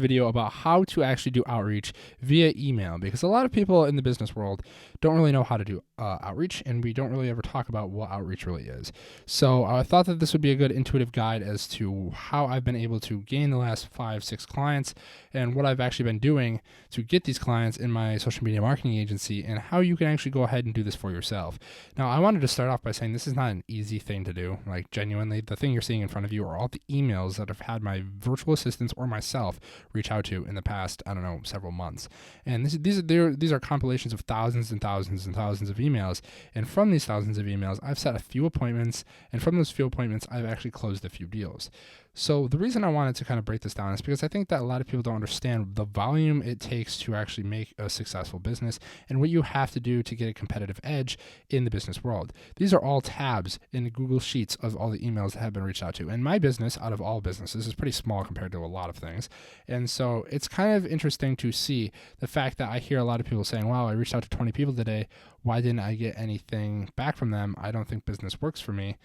video about how to actually do outreach via email, because a lot of people in the business world don't really know how to do outreach, and we don't really ever talk about what outreach really is. So I thought that this would be a good intuitive guide as to how I've been able to gain the last 5-6 clients and what I've actually been doing to get these clients in my social media marketing agency, and how you can actually go ahead and do this for yourself. Now, I wanted to start off by saying this is not an easy thing to do. Like, genuinely, the thing you're seeing in front of you are all the emails that I've had my virtual assistants or myself reach out to in the past, I don't know, several months. And these are compilations of thousands and thousands and thousands of emails. And from these thousands of emails, I've set a few appointments. And from those few appointments, I've actually closed a few deals. So the reason I wanted to kind of break this down is because I think that a lot of people don't understand the volume it takes to actually make a successful business and what you have to do to get a competitive edge in the business world. These are all tabs in the Google Sheets of all the emails that have been reached out to. And my business, out of all businesses, is pretty small compared to a lot of things. And so it's kind of interesting to see the fact that I hear a lot of people saying, wow, I reached out to 20 people today. Why didn't I get anything back from them? I don't think business works for me.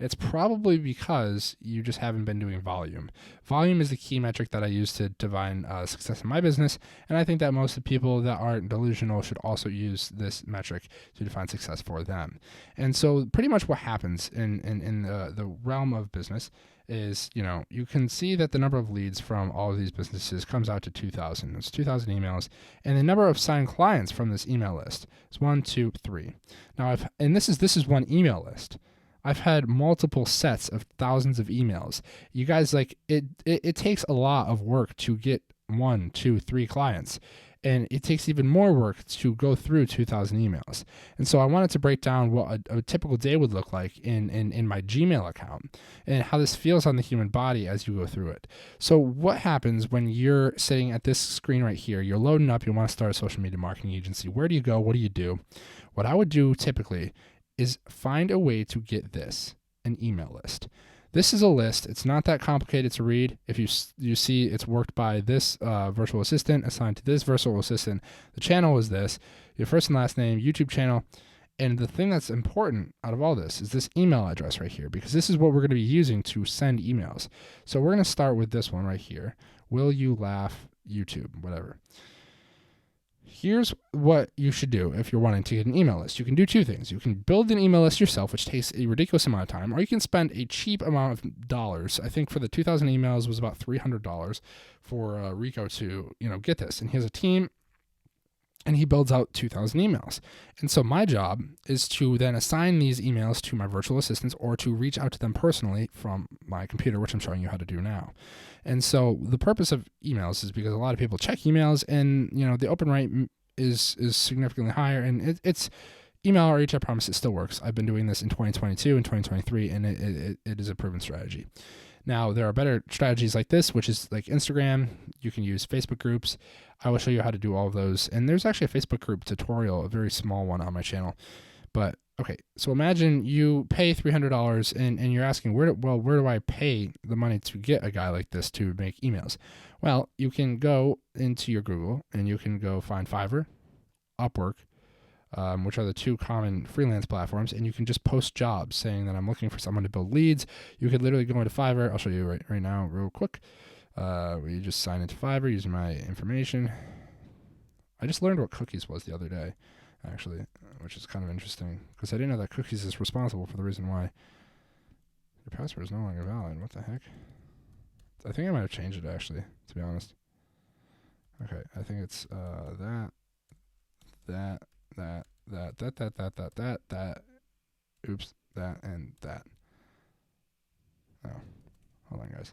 It's probably because you just haven't been doing volume. Volume is the key metric that I use to define success in my business, and I think that most of the people that aren't delusional should also use this metric to define success for them. And so pretty much what happens in the realm of business is, you can see that the number of leads from all of these businesses comes out to 2,000. It's 2,000 emails, and the number of signed clients from this email list is 1, 2, 3. Now, this is one email list. I've had multiple sets of thousands of emails. You guys, it takes a lot of work to get 1, 2, 3 clients. And it takes even more work to go through 2,000 emails. And so I wanted to break down what a typical day would look like in my Gmail account and how this feels on the human body as you go through it. So what happens when you're sitting at this screen right here, you're loading up, you want to start a social media marketing agency. Where do you go? What do you do? What I would do typically is find a way to get an email list. This is a list. It's not that complicated to read. If you see it's worked by this virtual assistant assigned to this virtual assistant, the channel is this, your first and last name, YouTube channel. And the thing that's important out of all this is this email address right here, because this is what we're going to be using to send emails. So we're going to start with this one right here. Will you laugh YouTube, whatever. Here's what you should do if you're wanting to get an email list. You can do two things. You can build an email list yourself, which takes a ridiculous amount of time, or you can spend a cheap amount of dollars. I think for the 2,000 emails was about $300 for Rico to, get this. And he has a team, and he builds out 2,000 emails. And so my job is to then assign these emails to my virtual assistants or to reach out to them personally from my computer, which I'm showing you how to do now. And so the purpose of emails is because a lot of people check emails, and the open rate is significantly higher, and it's email outreach. I promise it still works. I've been doing this in 2022 and 2023, and it is a proven strategy. Now, there are better strategies like this, which is like Instagram. You can use Facebook groups. I will show you how to do all of those. And there's actually a Facebook group tutorial, a very small one on my channel. But okay, so imagine you pay $300 and you're asking, where do I pay the money to get a guy like this to make emails? Well, you can go into your Google and you can go find Fiverr, Upwork, which are the two common freelance platforms, and you can just post jobs saying that I'm looking for someone to build leads. You could literally go into Fiverr. I'll show you right now real quick. You just sign into Fiverr using my information. I just learned what cookies was the other day, actually, which is kind of interesting because I didn't know that cookies is responsible for the reason why your password is no longer valid. What the heck? I think I might have changed it, actually, to be honest. Okay, I think it's oops, that, and that. Oh, hold on, guys.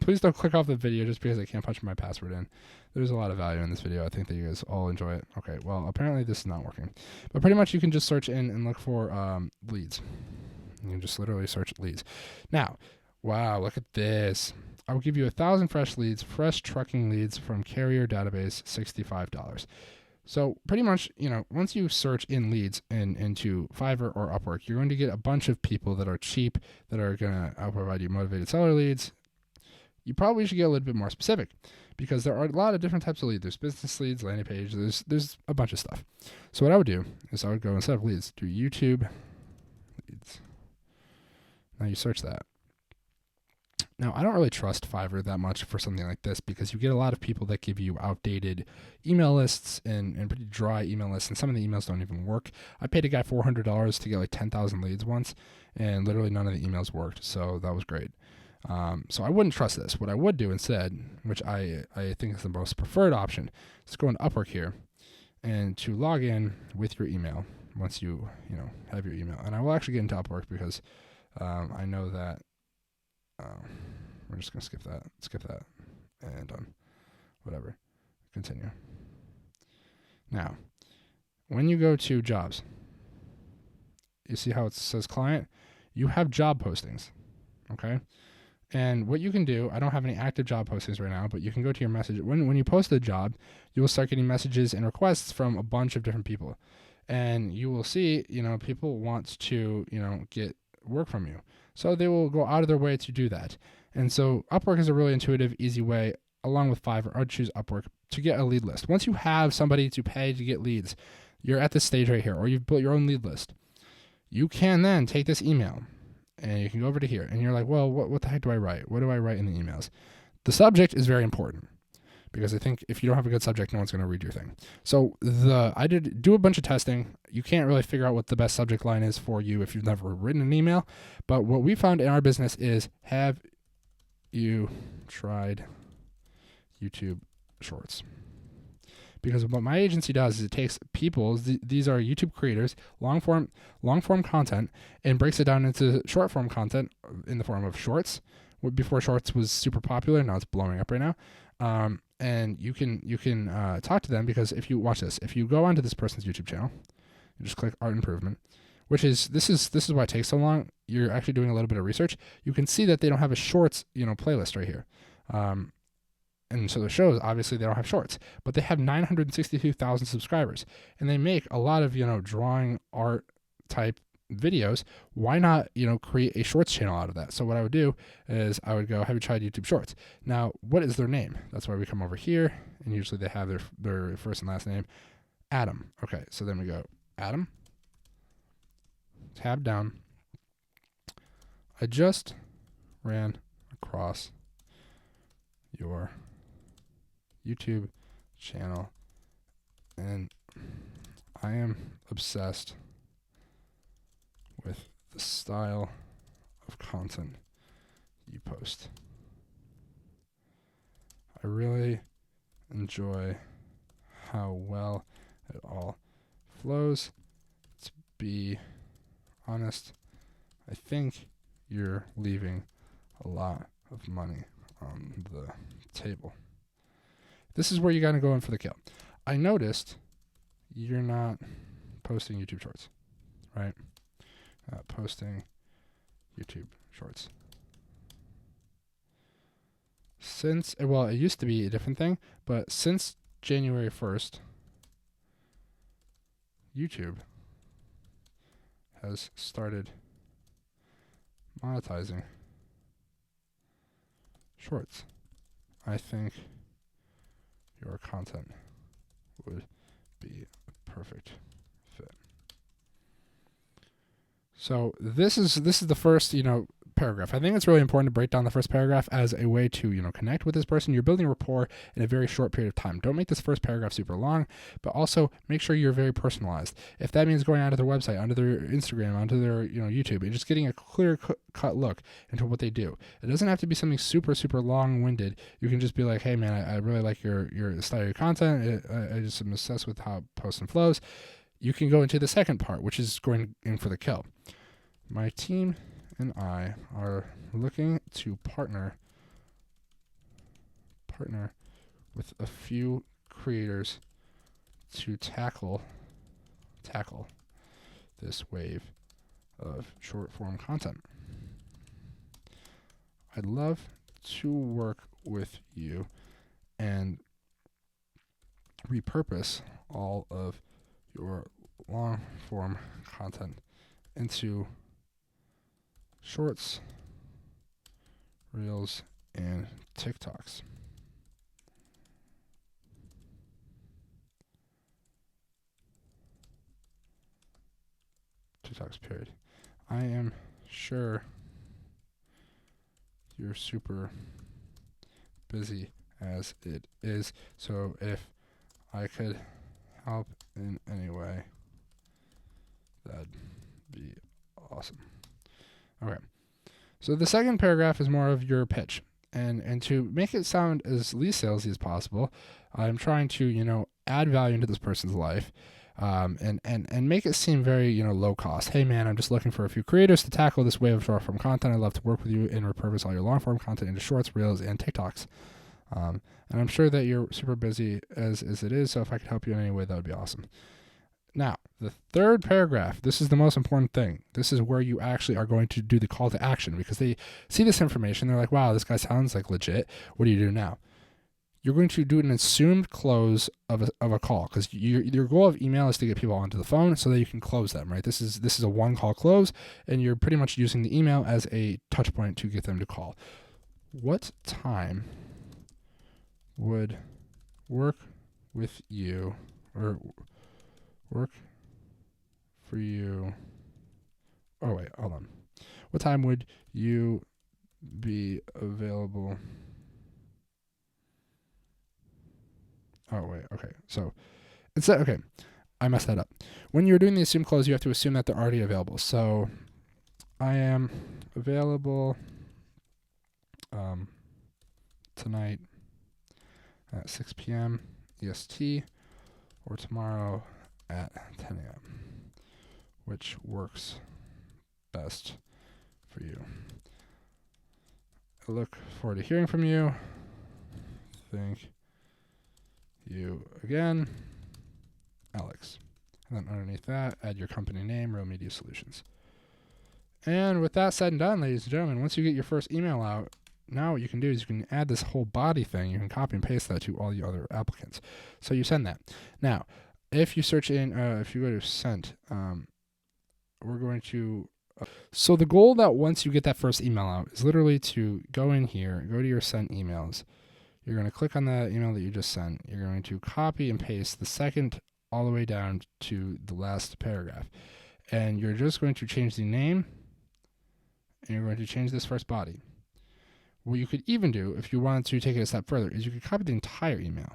Please don't click off the video just because I can't punch my password in. There's a lot of value in this video. I think that you guys all enjoy it. Okay, well, apparently this is not working. But pretty much you can just search in and look for leads. You can just literally search leads. Now, wow, look at this. I will give you 1,000 fresh leads, fresh trucking leads from carrier database, $65. So pretty much, once you search in leads into Fiverr or Upwork, you're going to get a bunch of people that are cheap, that are going to provide you motivated seller leads. You probably should get a little bit more specific because there are a lot of different types of leads. There's business leads, landing page, there's a bunch of stuff. So what I would do is I would go, instead of leads, do YouTube leads. Now you search that. Now, I don't really trust Fiverr that much for something like this because you get a lot of people that give you outdated email lists and pretty dry email lists, and some of the emails don't even work. I paid a guy $400 to get like 10,000 leads once, and literally none of the emails worked, so that was great. So I wouldn't trust this. What I would do instead, which I think is the most preferred option, is go into Upwork here and to log in with your email once you have your email. And I will actually get into Upwork because I know that we're just gonna skip that, and done. Whatever. Continue. Now, when you go to jobs, you see how it says client? You have job postings, okay? And what you can do, I don't have any active job postings right now, but you can go to your message. When you post a job, you will start getting messages and requests from a bunch of different people. And you will see, people want to, get work from you. So they will go out of their way to do that. And so Upwork is a really intuitive, easy way, along with Fiverr. I'd choose Upwork to get a lead list. Once you have somebody to pay to get leads, you're at this stage right here, or you've built your own lead list. You can then take this email and you can go over to here and you're like, well, what the heck do I write? What do I write in the emails? The subject is very important because I think if you don't have a good subject, no one's going to read your thing. So I did do a bunch of testing. You can't really figure out what the best subject line is for you if you've never written an email. But what we found in our business is, have you tried YouTube Shorts? Because what my agency does is it takes people, these are YouTube creators, long form content, and breaks it down into short form content in the form of shorts. Before shorts was super popular, now it's blowing up right now. And you can talk to them, because if you watch this, if you go onto this person's YouTube channel, you just click Art Improvement, this is why it takes so long. You're actually doing a little bit of research. You can see that they don't have a shorts playlist right here. And so the shows, obviously they don't have shorts, but they have 962,000 subscribers, and they make a lot of, drawing art type videos. Why not, create a shorts channel out of that? So what I would do is I would go, have you tried YouTube Shorts? Now, what is their name? That's why we come over here, and usually they have their first and last name, Adam. Okay, so then we go, Adam, tab down. I just ran across your YouTube channel and I am obsessed with the style of content you post. I really enjoy how well it all flows. To be honest, I think you're leaving a lot of money on the table. This is where you got to go in for the kill. I noticed you're not posting YouTube Shorts, right? Posting YouTube Shorts. It used to be a different thing, but since January 1st, YouTube has started monetizing Shorts. I think your content would be a perfect fit. So this is the first, paragraph. I think it's really important to break down the first paragraph as a way to, connect with this person. You're building rapport in a very short period of time. Don't make this first paragraph super long, but also make sure you're very personalized. If that means going onto their website, onto their Instagram, onto their, YouTube, and just getting a clear cut look into what they do. It doesn't have to be something super, super long-winded. You can just be like, hey man, I really like your style of your content. I just am obsessed with how it posts and flows. You can go into the second part, which is going in for the kill. My team and I are looking to partner with a few creators to tackle this wave of short form content. I'd love to work with you and repurpose all of your long form content into shorts, reels, and TikToks. TikToks, period. I am sure you're super busy as it is. So if I could help in any way, that'd be awesome. Okay. So the second paragraph is more of your pitch. And to make it sound as least salesy as possible, I'm trying to, add value into this person's life. And make it seem very, low cost. Hey man, I'm just looking for a few creators to tackle this wave of short form content. I'd love to work with you and repurpose all your long form content into shorts, reels, and TikToks. And I'm sure that you're super busy as it is, so if I could help you in any way, that would be awesome. Now, the third paragraph, this is the most important thing. This is where you actually are going to do the call to action, because they see this information. They're like, wow, this guy sounds like legit. What do you do now? You're going to do an assumed close of a call, because your goal of email is to get people onto the phone so that you can close them, right? This is a one call close, and you're pretty much using the email as a touch point to get them to call. What time would work with you, or work for you? Oh wait, hold on. What time would you be available? Oh wait, okay. So okay. I messed that up. When you're doing the assume close, you have to assume that they're already available. So I am available tonight at 6 p.m. EST, or tomorrow at 10 a.m. Which works best for you? I look forward to hearing from you. Thank you again, Alex. And then underneath that, add your company name, Real Media Solutions. And with that said and done, ladies and gentlemen, once you get your first email out, now what you can do is you can add this whole body thing. You can copy and paste that to all the other applicants. So you send that. Now, if you search in, if you go to sent, we're going to... so the goal that once you get that first email out is literally to go in here, go to your sent emails. You're going to click on the email that you just sent. You're going to copy and paste the second all the way down to the last paragraph. And you're just going to change the name, and you're going to change this first body. What you could even do, if you wanted to take it a step further, is you could copy the entire email,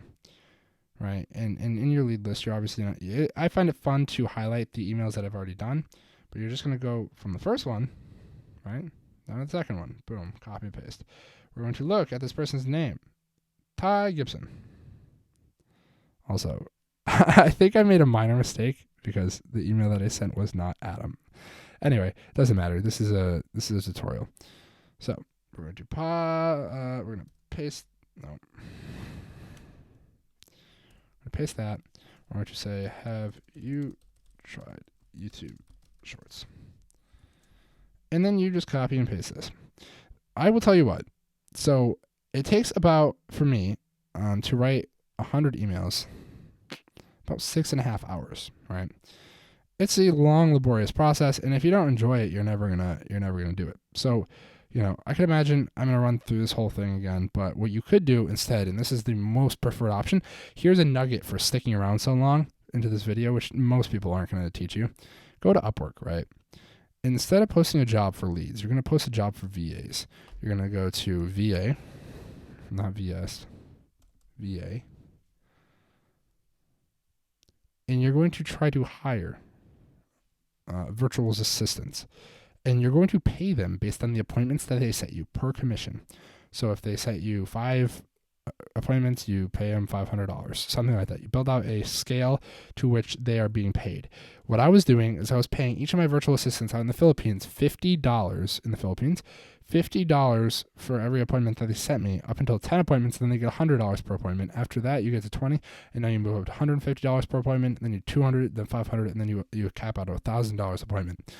right? And in your lead list, you're obviously not... I find it fun to highlight the emails that I've already done, but you're just going to go from the first one, right, down to the second one. Boom, copy and paste. We're going to look at this person's name. Ty Gibson. Also, I think I made a minor mistake because the email that I sent was not Adam. Anyway, doesn't matter. This is a tutorial. So we're going to we're going to paste. No. We're going to paste that. We're going to say, have you tried YouTube Shorts? And then you just copy and paste this. I will tell you what. So it takes about, for me, to write 100 emails, about 6.5 hours, right? It's a long, laborious process, and if you don't enjoy it, you're never gonna do it. So, I can imagine I'm gonna run through this whole thing again, but what you could do instead, and this is the most preferred option, here's a nugget for sticking around so long into this video, which most people aren't gonna teach you. Go to Upwork, right? Instead of posting a job for leads, you're gonna post a job for VAs. You're gonna go to VA. Not VS, VA. And you're going to try to hire virtual assistants. And you're going to pay them based on the appointments that they set you per commission. So if they set you 5 appointments, you pay them $500, something like that. You build out a scale to which they are being paid. What I was doing is I was paying each of my virtual assistants out in the Philippines $50 in the Philippines, $50 for every appointment that they sent me up until 10 appointments. Then they get $100 per appointment. After that, you get to 20, and now you move up to $150 per appointment, then you 200, then 500, and then you cap out at $1,000 appointment.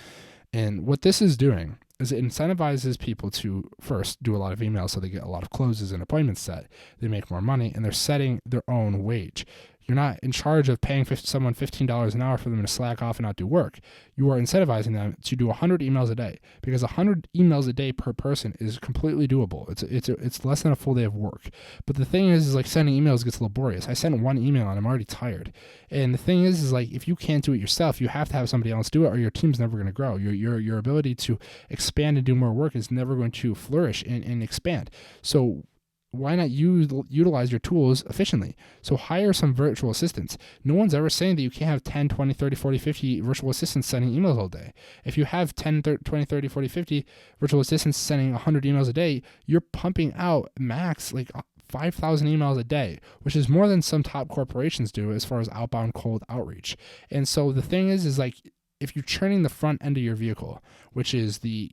And what this is doing is it incentivizes people to first do a lot of emails so they get a lot of closes and appointments set. They make more money, and they're setting their own wage. You're not in charge of paying someone $15 an hour for them to slack off and not do work. You are incentivizing them to do 100 emails a day, because 100 emails a day per person is completely doable. It's less than a full day of work. But the thing is like sending emails gets laborious. I send one email and I'm already tired. And the thing is like if you can't do it yourself, you have to have somebody else do it, or your team's never going to grow. Your ability to expand and do more work is never going to flourish and expand. So why not utilize your tools efficiently? So hire some virtual assistants. No one's ever saying that you can't have 10, 20, 30, 40, 50 virtual assistants sending emails all day. If you have 10, 30, 20, 30, 40, 50 virtual assistants sending 100 emails a day, you're pumping out max like 5,000 emails a day, which is more than some top corporations do as far as outbound cold outreach. And so the thing is like, if you're churning the front end of your vehicle, which is the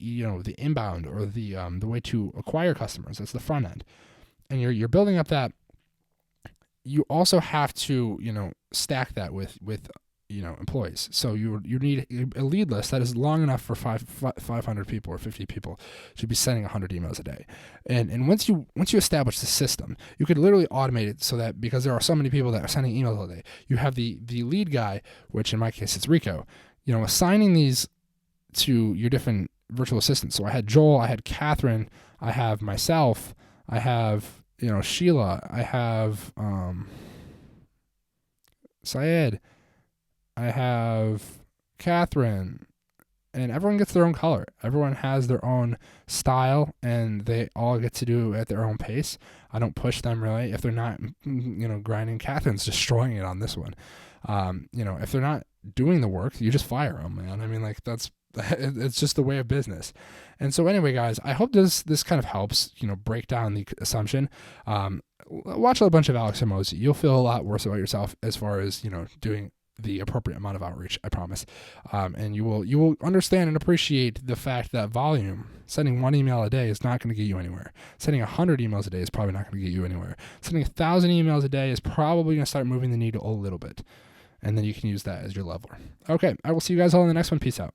inbound or the way to acquire customers, that's the front end, and you're building up that, you also have to stack that with employees. So you need a lead list that is long enough for 500 people or 50 people to be sending 100 emails a day. And once you establish the system, you could literally automate it so that, because there are so many people that are sending emails all day, you have the lead guy, which in my case it's Rico, assigning these to your different virtual assistants. So I had Joel, I had Catherine, I have myself, I have Sheila, I have Syed, I have Catherine, and everyone gets their own color. Everyone has their own style, and they all get to do it at their own pace. I don't push them really. If they're not, grinding, Catherine's destroying it on this one. If they're not doing the work, you just fire them, man. I mean, like it's just the way of business. And so anyway, guys, I hope this kind of helps, break down the assumption. Watch a bunch of Alex Hormozi. You'll feel a lot worse about yourself as far as, doing the appropriate amount of outreach, I promise. And you will understand and appreciate the fact that volume, sending one email a day is not going to get you anywhere. Sending 100 emails a day is probably not going to get you anywhere. Sending 1,000 emails a day is probably going to start moving the needle a little bit. And then you can use that as your leveler. Okay, I will see you guys all in the next one. Peace out.